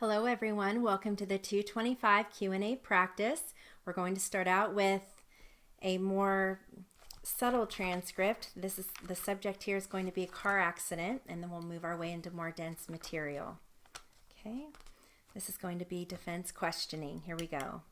Hello everyone, welcome to the 225 Q&A practice. We're going to start out with a more subtle transcript. The subject here is going to be a car accident, and then we'll move our way into more dense material. Okay, this is going to be defense questioning. Here we go.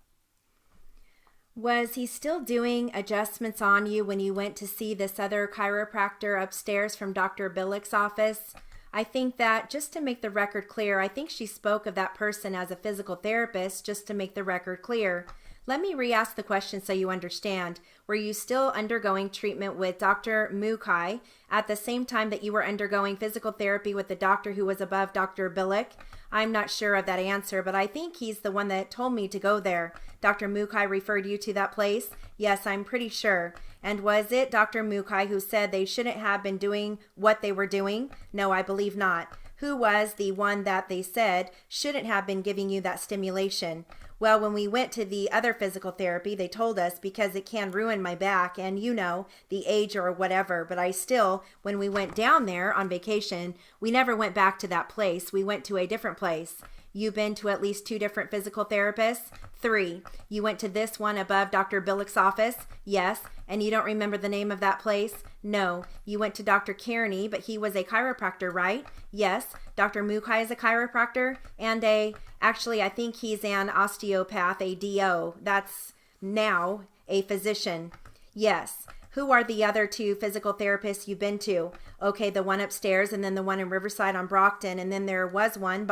Was he still doing adjustments on you when you went to see this other chiropractor upstairs from Dr. Billick's office? I think that, just to make the record clear, I think she spoke of that person as a physical therapist, just to make the record clear. Let me re-ask the question so you understand. Were you still undergoing treatment with Dr. Mukai at the same time that you were undergoing physical therapy with the doctor who was above Dr. Billick? I'm not sure of that answer, but I think he's the one that told me to go there. Dr. Mukai referred you to that place? Yes, I'm pretty sure. And was it Dr. Mukai who said they shouldn't have been doing what they were doing? No, I believe not. Who was the one that they said shouldn't have been giving you that stimulation? Well, when we went to the other physical therapy, they told us because it can ruin my back and, the age or whatever. But I still, when we went down there on vacation, we never went back to that place. We went to a different place. You've been to at least 2 different physical therapists? 3. You went to this one above Dr. Billick's office? Yes. And you don't remember the name of that place? No. You went to Dr. Kearney, but he was a chiropractor, right? Yes. Dr. Mukai is a chiropractor and actually I think he's an osteopath, a DO. That's now a physician. Yes. Who are the other 2 physical therapists you've been to? Okay, the one upstairs and then the one in Riverside on Brockton. And then there was one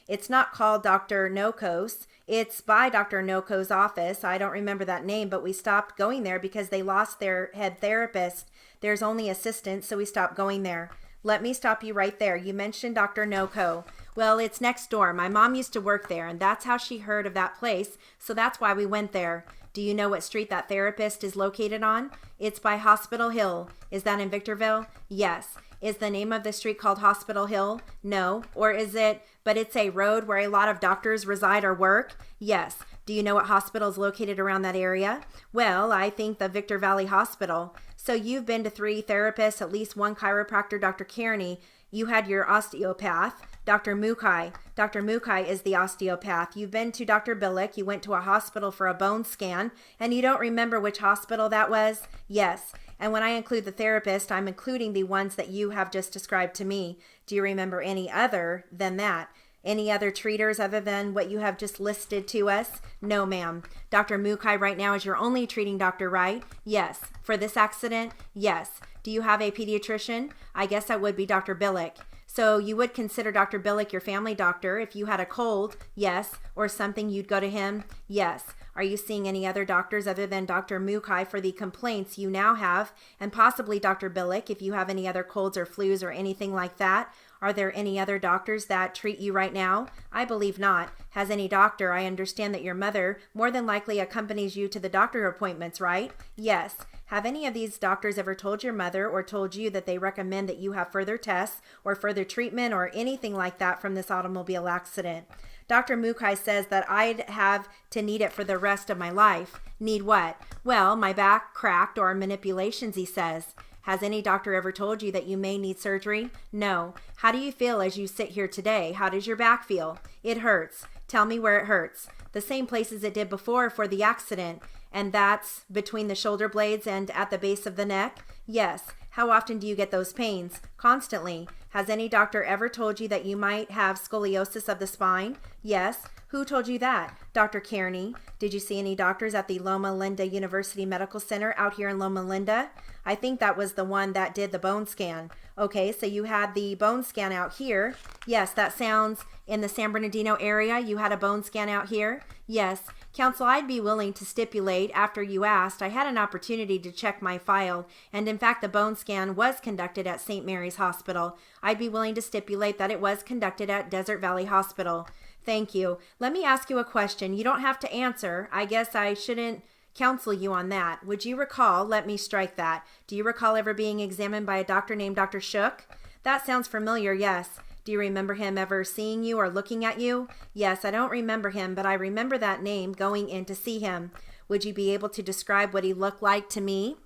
it's not called Dr. Nokos. It's by Dr. Noko's office. I don't remember that name, but we stopped going there because they lost their head therapist. There's only assistants, so we stopped going there. Let me stop you right there. You mentioned Dr. Noko. Well, it's next door. My mom used to work there, and that's how she heard of that place, so that's why we went there. Do you know what street that therapist is located on? It's by Hospital Hill. Is that in Victorville? Yes. Is the name of the street called Hospital Hill? No. Or is it, but it's a road where a lot of doctors reside or work? Yes. Do you know what hospital is located around that area? Well, I think the Victor Valley Hospital. So you've been to 3 therapists, at least 1 chiropractor, Dr. Kearney. You had your osteopath, Dr. Mukai. Dr. Mukai is the osteopath. You've been to Dr. Billick. You went to a hospital for a bone scan, and you don't remember which hospital that was? Yes. And when I include the therapist, I'm including the ones that you have just described to me. Do you remember any other than that? Any other treaters other than what you have just listed to us? No, ma'am. Dr. Mukai right now is your only treating doctor, right? Yes. For this accident? Yes. Do you have a pediatrician? I guess that would be Dr. Billick. So you would consider Dr. Billick your family doctor if you had a cold? Yes. Or something, you'd go to him? Yes. Are you seeing any other doctors other than Dr. Mukai for the complaints you now have, and possibly Dr. Billick if you have any other colds or flus or anything like that? Are there any other doctors that treat you right now? I believe not. Has any doctor? I understand that your mother more than likely accompanies you to the doctor appointments, right? Yes. Have any of these doctors ever told your mother or told you that they recommend that you have further tests or further treatment or anything like that from this automobile accident? Dr. Mukai says that I'd have to need it for the rest of my life. Need what? Well, my back cracked or manipulations, he says. Has any doctor ever told you that you may need surgery? No. How do you feel as you sit here today? How does your back feel? It hurts. Tell me where it hurts. The same places it did before for the accident. And that's between the shoulder blades and at the base of the neck? Yes. How often do you get those pains? Constantly. Has any doctor ever told you that you might have scoliosis of the spine? Yes. Who told you that? Dr. Kearney. Did you see any doctors at the Loma Linda University Medical Center out here in Loma Linda? I think that was the one that did the bone scan. Okay, so you had the bone scan out here. Yes, that sounds in the San Bernardino area. You had a bone scan out here? Yes. Counsel, I'd be willing to stipulate after you asked. I had an opportunity to check my file, and in fact the bone scan was conducted at St. Mary's Hospital. I'd be willing to stipulate that it was conducted at Desert Valley Hospital. Thank you. Let me ask you a question. You don't have to answer. I guess I shouldn't counsel you on that. Would you recall, let me strike that, do you recall ever being examined by a doctor named Dr. Shook? That sounds familiar, yes. Do you remember him ever seeing you or looking at you? Yes, I don't remember him, but I remember that name going in to see him. Would you be able to describe what he looked like to me?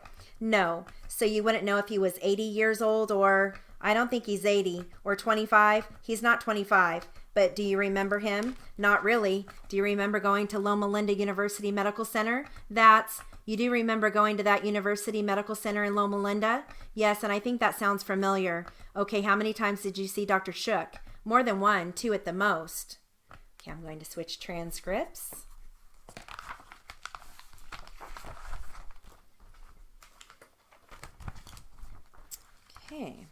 No. So you wouldn't know if he was 80 years old or, I don't think he's 80, or 25. He's not 25. but do you remember him? Not really. Do you remember going to Loma Linda University Medical Center? You do remember going to that University Medical Center in Loma Linda? Yes, and I think that sounds familiar. Okay, how many times did you see Dr. Shook? More than one, two at the most. Okay, I'm going to switch transcripts. Okay.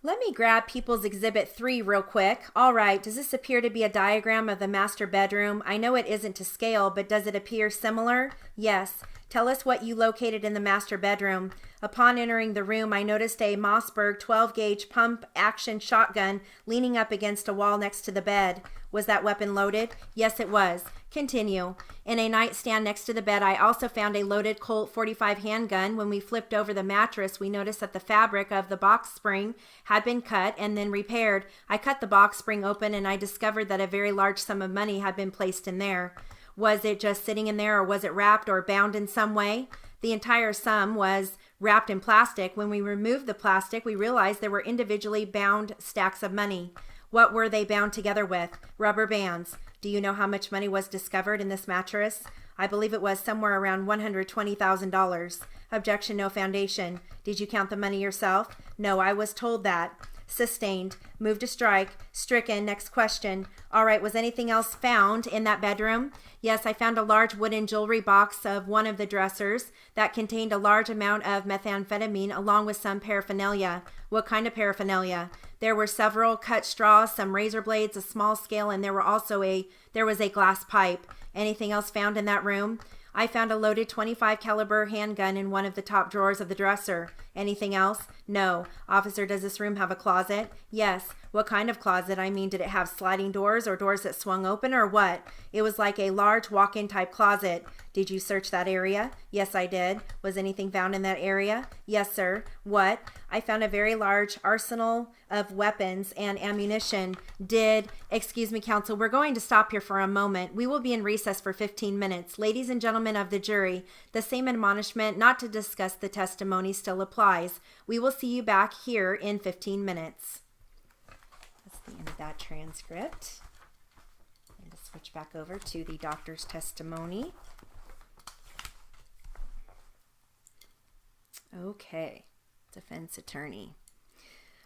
Let me grab People's Exhibit 3 real quick. All right, does this appear to be a diagram of the master bedroom? I know it isn't to scale, but does it appear similar? Yes. Tell us what you located in the master bedroom. Upon entering the room, I noticed a Mossberg 12-gauge pump-action shotgun leaning up against a wall next to the bed. Was that weapon loaded? Yes, it was. Continue. In a nightstand next to the bed, I also found a loaded Colt .45 handgun. When we flipped over the mattress, we noticed that the fabric of the box spring had been cut and then repaired. I cut the box spring open and I discovered that a very large sum of money had been placed in there. Was it just sitting in there, or was it wrapped or bound in some way? The entire sum was wrapped in plastic. When we removed the plastic, we realized there were individually bound stacks of money. What were they bound together with? Rubber bands. Do you know how much money was discovered in this mattress? I believe it was somewhere around $120,000. Objection, no foundation. Did you count the money yourself? No, I was told that. Sustained. Move to strike. Stricken. Next question. All right, was anything else found in that bedroom? Yes, I found a large wooden jewelry box of one of the dressers that contained a large amount of methamphetamine along with some paraphernalia. What kind of paraphernalia? There were several cut straws, some razor blades, a small scale, and there was a glass pipe. Anything else found in that room? I found a loaded .25 caliber handgun in one of the top drawers of the dresser. Anything else? No. Officer, does this room have a closet? Yes. What kind of closet? I mean, did it have sliding doors or doors that swung open or what? It was like a large walk-in type closet. Did you search that area? Yes, I did. Was anything found in that area? Yes, sir. What? I found a very large arsenal of weapons and ammunition. Excuse me, counsel, we're going to stop here for a moment. We will be in recess for 15 minutes. Ladies and gentlemen of the jury, the same admonishment not to discuss the testimony still applies. We will see you back here in 15 minutes. That's the end of that transcript. I'm going to switch back over to the doctor's testimony. Okay, defense attorney.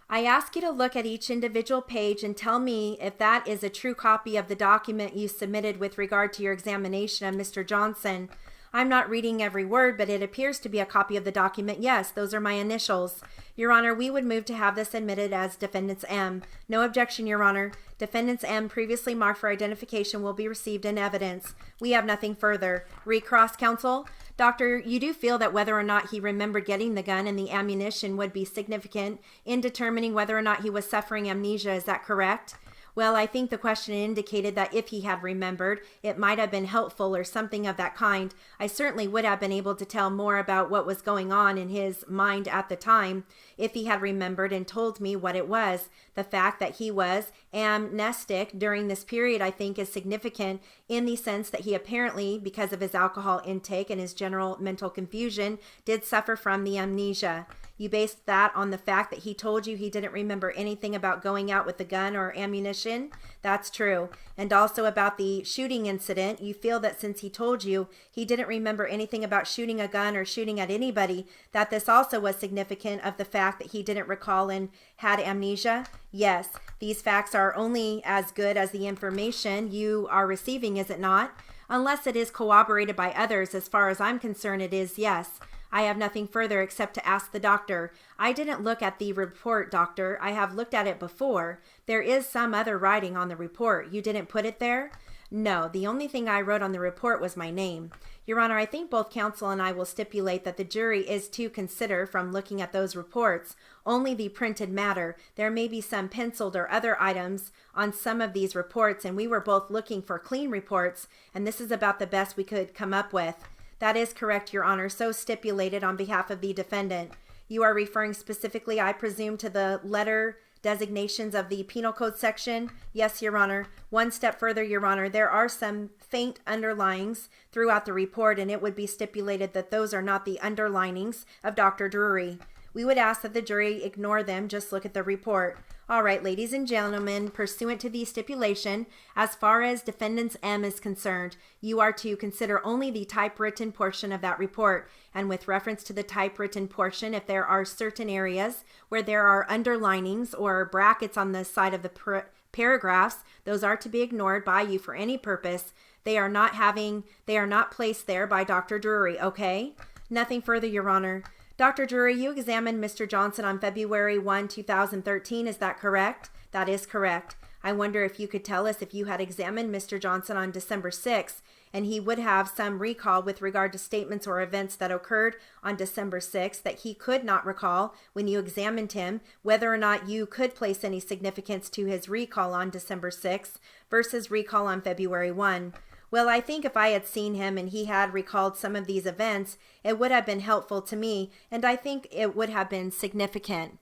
I ask you to look at each individual page and tell me if that is a true copy of the document you submitted with regard to your examination of Mr. Johnson. I'm not reading every word, but it appears to be a copy of the document. Yes, those are my initials. Your Honor, we would move to have this admitted as Defendant's M. No objection, Your Honor. Defendant's M, previously marked for identification, will be received in evidence. We have nothing further. Recross, counsel. Doctor, you do feel that whether or not he remembered getting the gun and the ammunition would be significant in determining whether or not he was suffering amnesia. Is that correct? Well, I think the question indicated that if he had remembered, it might have been helpful or something of that kind. I certainly would have been able to tell more about what was going on in his mind at the time if he had remembered and told me what it was. The fact that he was amnestic during this period, I think, is significant in the sense that he apparently, because of his alcohol intake and his general mental confusion, did suffer from the amnesia. You based that on the fact that he told you he didn't remember anything about going out with the gun or ammunition? That's true. And also about the shooting incident, you feel that since he told you he didn't remember anything about shooting a gun or shooting at anybody, that this also was significant of the fact that he didn't recall and had amnesia? Yes. These facts are only as good as the information you are receiving, is it not? Unless it is corroborated by others, as far as I'm concerned, it is, yes. I have nothing further except to ask the doctor. I didn't look at the report, doctor. I have looked at it before. There is some other writing on the report. You didn't put it there? No, the only thing I wrote on the report was my name. Your Honor, I think both counsel and I will stipulate that the jury is to consider, from looking at those reports, only the printed matter. There may be some penciled or other items on some of these reports, and we were both looking for clean reports, and this is about the best we could come up with. That is correct, Your Honor, so stipulated on behalf of the defendant. You are referring specifically, I presume, to the letter designations of the Penal Code section? Yes, Your Honor. One step further, Your Honor, there are some faint underlinings throughout the report, and it would be stipulated that those are not the underlinings of Dr. Drury. We would ask that the jury ignore them, just look at the report. All right, ladies and gentlemen, pursuant to the stipulation, as far as defendant's M is concerned, you are to consider only the typewritten portion of that report. And with reference to the typewritten portion, if there are certain areas where there are underlinings or brackets on the side of the paragraphs, those are to be ignored by you for any purpose. They are not placed there by Dr. Drury, okay? Nothing further, Your Honor. Dr. Drury, you examined Mr. Johnson on February 1, 2013. Is that correct? That is correct. I wonder if you could tell us if you had examined Mr. Johnson on December 6th, and he would have some recall with regard to statements or events that occurred on December 6th that he could not recall when you examined him, whether or not you could place any significance to his recall on December 6th versus recall on February 1. Well, I think if I had seen him and he had recalled some of these events, it would have been helpful to me, and I think it would have been significant.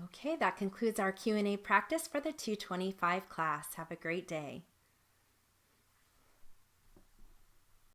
Okay, that concludes our Q&A practice for the 225 class. Have a great day.